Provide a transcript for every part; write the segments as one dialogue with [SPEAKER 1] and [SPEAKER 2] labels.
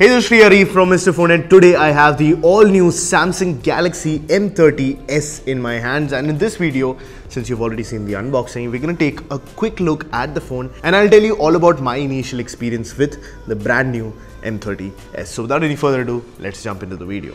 [SPEAKER 1] Hey, this is Sreehari from Mr. Phone, and today I have the all-new Samsung Galaxy M30s in my hands. And in this video, since you've already seen the unboxing, we're going to take a quick look at the phone and I'll tell you all about my initial experience with the brand new M30s. So without any further ado, let's jump into the video.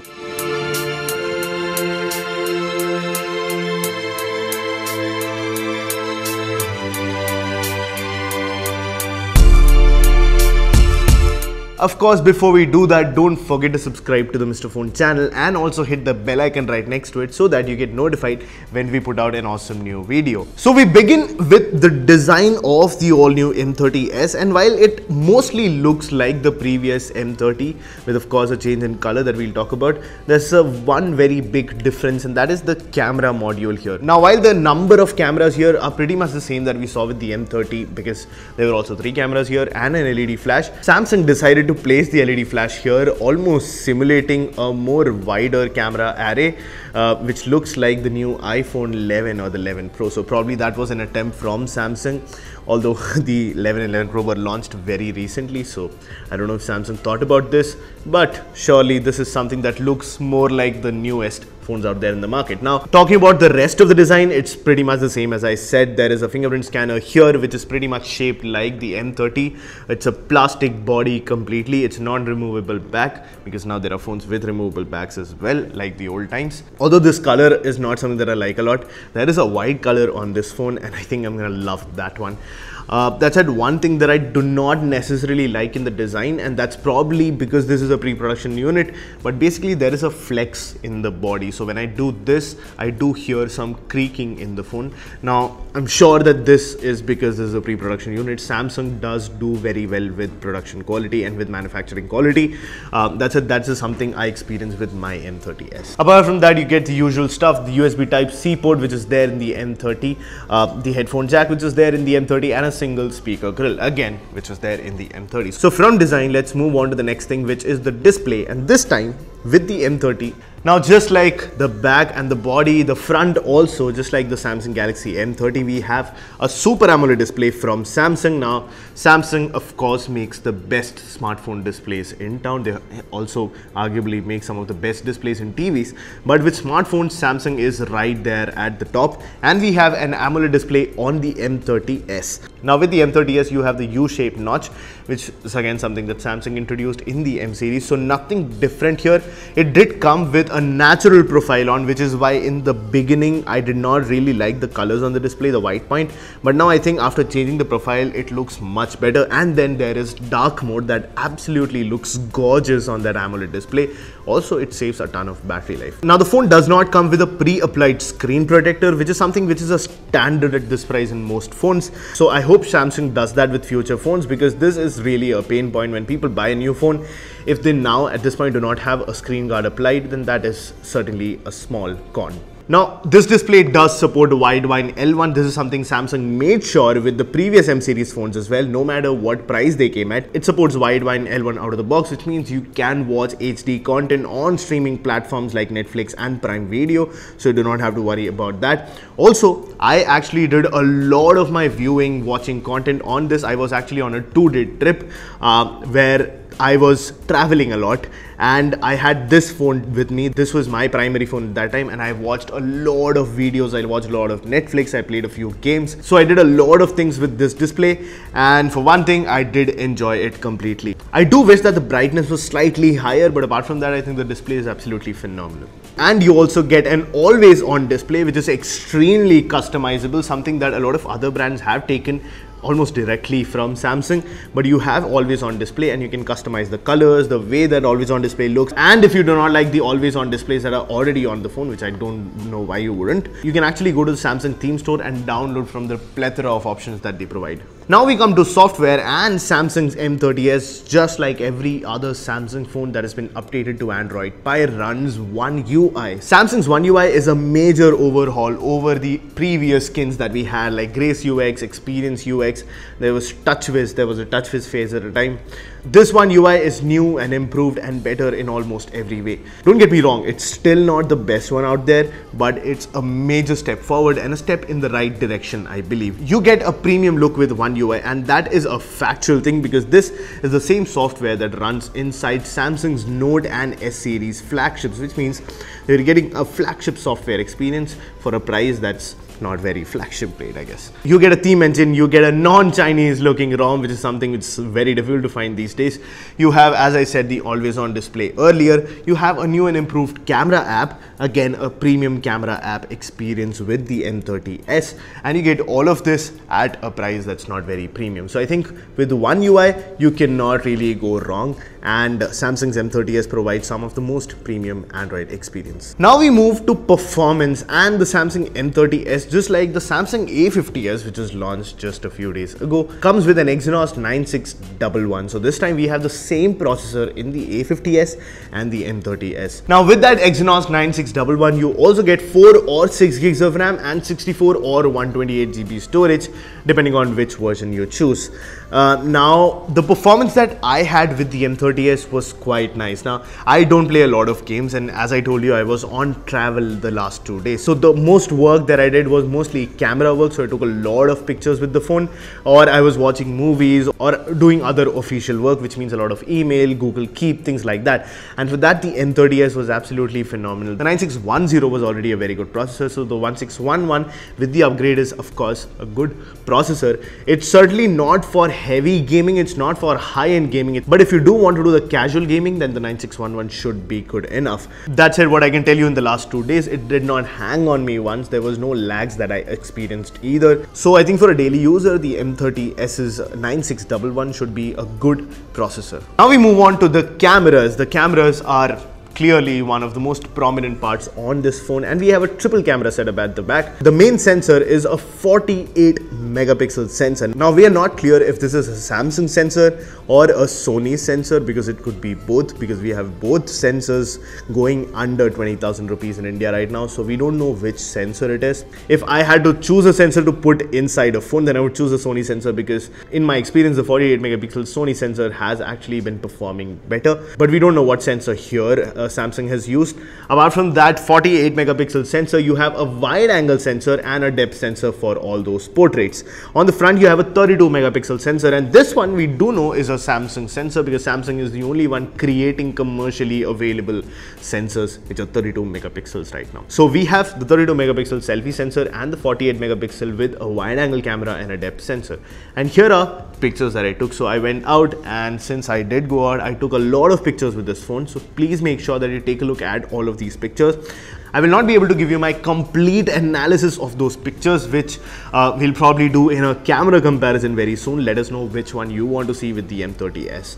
[SPEAKER 1] Of course, before we do that, don't forget to subscribe to the Mr. Phone channel and also hit the bell icon right next to it so that you get notified when we put out an awesome new video. So we begin with the design of the all-new M30s, and while it mostly looks like the previous M30 with of course a change in color that we'll talk about, there's one very big difference, and that is the camera module here. Now, while the number of cameras here are pretty much the same that we saw with the M30, because there were also 3 cameras here and an LED flash, Samsung decided to place the LED flash here, almost simulating a more wider camera array, which looks like the new iPhone 11 or the 11 Pro. So probably that was an attempt from Samsung, although the 11 and 11 Pro were launched very recently, so I don't know if Samsung thought about this, but surely this is something that looks more like the newest phones out there in the market. Now, talking about the rest of the design, it's pretty much the same. As I said, there is a fingerprint scanner here, which is pretty much shaped like the M30. It's a plastic body completely. It's non-removable back, because now there are phones with removable backs as well, like the old times. Although this color is not something that I like a lot, there is a white color on this phone, and I think I'm gonna love that one. That said, one thing that I do not necessarily like in the design, and that's probably because this is a pre-production unit, but basically there is a flex in the body. So when I do this, I do hear some creaking in the phone. Now, I'm sure that this is because this is a pre-production unit. Samsung does do very well with production quality and with manufacturing quality. That's something I experienced with my M30s. Apart from that, you get the usual stuff, the USB Type-C port, which is there in the M30, the headphone jack, which is there in the M30, and a single speaker grill, again, which was there in the M30. So from design, let's move on to the next thing, which is the display, and this time with the M30. Now, just like the back and the body, the front also, just like the Samsung Galaxy M30, we have a Super AMOLED display from Samsung. Now, Samsung, of course, makes the best smartphone displays in town. They also arguably make some of the best displays in TVs. But with smartphones, Samsung is right there at the top. And we have an AMOLED display on the M30s. Now, with the M30s, you have the U-shaped notch, which is again something that Samsung introduced in the M series. So nothing different here. It did come with a natural profile on, which is why in the beginning I did not really like the colors on the display, the white point, but now I think after changing the profile it looks much better. And then there is dark mode that absolutely looks gorgeous on that AMOLED display. Also, it saves a ton of battery life. Now, the phone does not come with a pre-applied screen protector, which is something which is a standard at this price in most phones. So I hope Samsung does that with future phones, because this is really a pain point when people buy a new phone. If they now at this point do not have a screen guard applied, then that is certainly a small con. Now, this display does support widewide L1. This is something Samsung made sure with the previous M series phones as well. No matter what price they came at, it supports widewide L1 out of the box, which means you can watch HD content on streaming platforms like Netflix and Prime Video, so you do not have to worry about that. Also, I actually did a lot of my watching content on this. I was actually on a 2-day trip where I was traveling a lot, and I had this phone with me. This was my primary phone at that time, and I watched a lot of videos. I watched a lot of Netflix. I played a few games. So I did a lot of things with this display, and for one thing, I did enjoy it completely. I do wish that the brightness was slightly higher, but apart from that, I think the display is absolutely phenomenal. And you also get an always on display, which is extremely customizable, something that a lot of other brands have taken almost directly from Samsung. But you have always on display, and you can customize the colors, the way that always on display looks. And if you do not like the always on displays that are already on the phone, which I don't know why you wouldn't, you can actually go to the Samsung theme store and download from the plethora of options that they provide. Now we come to software, and Samsung's M30s, just like every other Samsung phone that has been updated to Android Pie, runs One UI. Samsung's One UI is a major overhaul over the previous skins that we had, like Grace UX, Experience UX. There was TouchWiz, there was a TouchWiz phase at a time. This One UI is new and improved and better in almost every way. Don't get me wrong, it's still not the best one out there, but it's a major step forward and a step in the right direction, I believe. You get a premium look with One UI, and that is a factual thing because this is the same software that runs inside Samsung's Note and S series flagships, which means you're getting a flagship software experience for a price that's not very flagship grade, I guess. You get a theme engine, you get a non-Chinese looking ROM, which is something which is very difficult to find these days. You have, as I said, the always on display earlier. You have a new and improved camera app, again a premium camera app experience with the M30s, and you get all of this at a price that's not very premium. So I think with One UI you cannot really go wrong, and Samsung's M30s provides some of the most premium Android experience. Now we move to performance, and the Samsung M30s, just like the Samsung A50s, which was launched just a few days ago, comes with an Exynos 9611. So this time we have the same processor in the A50s and the M30s. Now with that Exynos 9611, you also get 4 or 6 gigs of RAM and 64 or 128 GB storage, depending on which version you choose. Now the performance that I had with the M30s was quite nice. Now I don't play a lot of games, and as I told you, I was on travel the last 2 days, so the most work that I did was mostly camera work. So I took a lot of pictures with the phone, or I was watching movies or doing other official work, which means a lot of email, Google Keep, things like that. And for that the M30s was absolutely phenomenal. The 9610 was already a very good processor, so the 1611 with the upgrade is of course a good processor. It's certainly not for heavy gaming, it's not for high-end gaming, but if you do want to do the casual gaming, then the 9611 should be good enough. That said, what I can tell you, in the last 2 days it did not hang on me once. There was no lags that I experienced either. So I think for a daily user, the M30s's 9611 should be a good processor. Now we move on to the cameras. The cameras are clearly one of the most prominent parts on this phone, and we have a triple camera setup at the back. The main sensor is a 48 megapixel sensor. Now we are not clear if this is a Samsung sensor or a Sony sensor, because it could be both, because we have both sensors going under 20,000 rupees in India right now, so we don't know which sensor it is. If I had to choose a sensor to put inside a phone, then I would choose a Sony sensor, because in my experience the 48 megapixel Sony sensor has actually been performing better, but we don't know what sensor here Samsung has used. Apart from that 48 megapixel sensor, you have a wide angle sensor and a depth sensor for all those portraits. On the front you have a 32 megapixel sensor, and this one we do know is a Samsung sensor, because Samsung is the only one creating commercially available sensors which are 32 megapixels right now. So we have the 32 megapixel selfie sensor and the 48 megapixel with a wide angle camera and a depth sensor. And here are pictures that I took. So I went out, and since I did go out, I took a lot of pictures with this phone. So please make sure that you take a look at all of these pictures. I will not be able to give you my complete analysis of those pictures, which we'll probably do in a camera comparison very soon. Let us know which one you want to see with the M30s.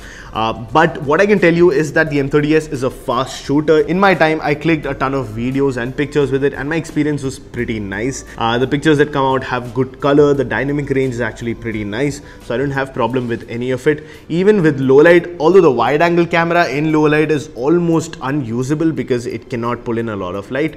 [SPEAKER 1] But what I can tell you is that the M30s is a fast shooter. In my time, I clicked a ton of videos and pictures with it, and my experience was pretty nice. The pictures that come out have good color. The dynamic range is actually pretty nice, so I don't have problem with any of it. Even with low light, although the wide angle camera in low light is almost unusable because it cannot pull in a lot of light,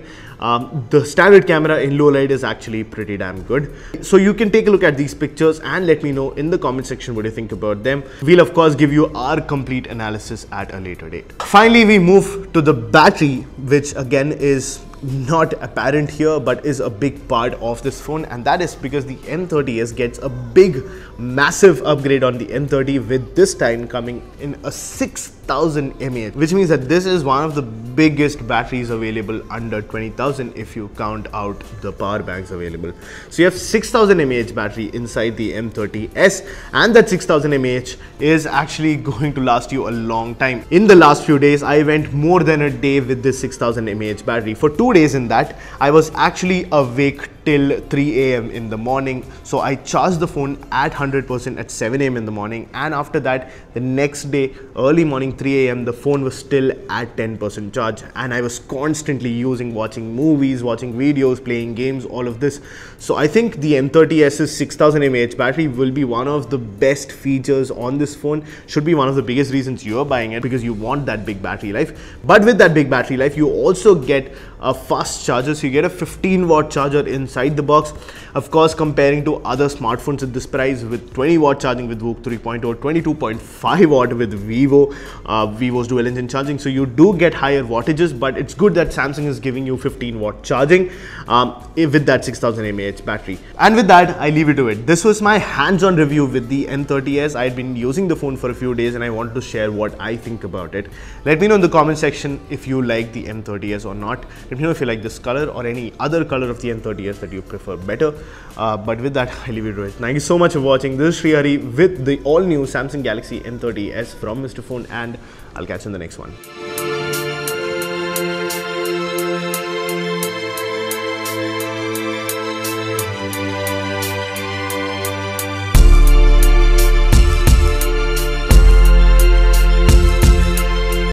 [SPEAKER 1] the standard camera in low light is actually pretty damn good. So you can take a look at these pictures and let me know in the comment section what you think about them. We'll of course give you our complete analysis at a later date. Finally, we move to the battery, which again is not apparent here but is a big part of this phone, and that is because the M30s gets a big massive upgrade on the M30, with this time coming in a 6000 mAh, which means that this is one of the biggest batteries available under 20,000 if you count out the power banks available. So you have 6000 mAh battery inside the M30s, and that 6000 mAh is actually going to last you a long time. In the last few days I went more than a day with this 6000 mAh battery. For 2 days in that, I was actually awake till 3 AM in the morning. So I charged the phone at 100% at 7 AM in the morning, and after that the next day early morning 3 AM the phone was still at 10% charge, and I was constantly watching movies, watching videos, playing games, all of this. So I think the M30s's 6000 mAh battery will be one of the best features on this phone, should be one of the biggest reasons you're buying it, because you want that big battery life. But with that big battery life you also get a fast charger. So you get a 15 watt charger inside inside the box. Of course, comparing to other smartphones at this price with 20 watt charging with VOOC 3.0, 22.5 watt with Vivo's dual engine charging. So you do get higher wattages, but it's good that Samsung is giving you 15 watt charging with that 6000 mAh battery. And with that, I leave it to it. This was my hands-on review with the M30s. I had been using the phone for a few days and I wanted to share what I think about it. Let me know in the comment section if you like the M30s or not. Let me know if you like this color or any other color of the M30s that you prefer better. But with that, I leave it to it. Thank you so much for watching. This is Sreehari with the all-new Samsung Galaxy M30s from Mr. Phone, and I'll catch you in the next one.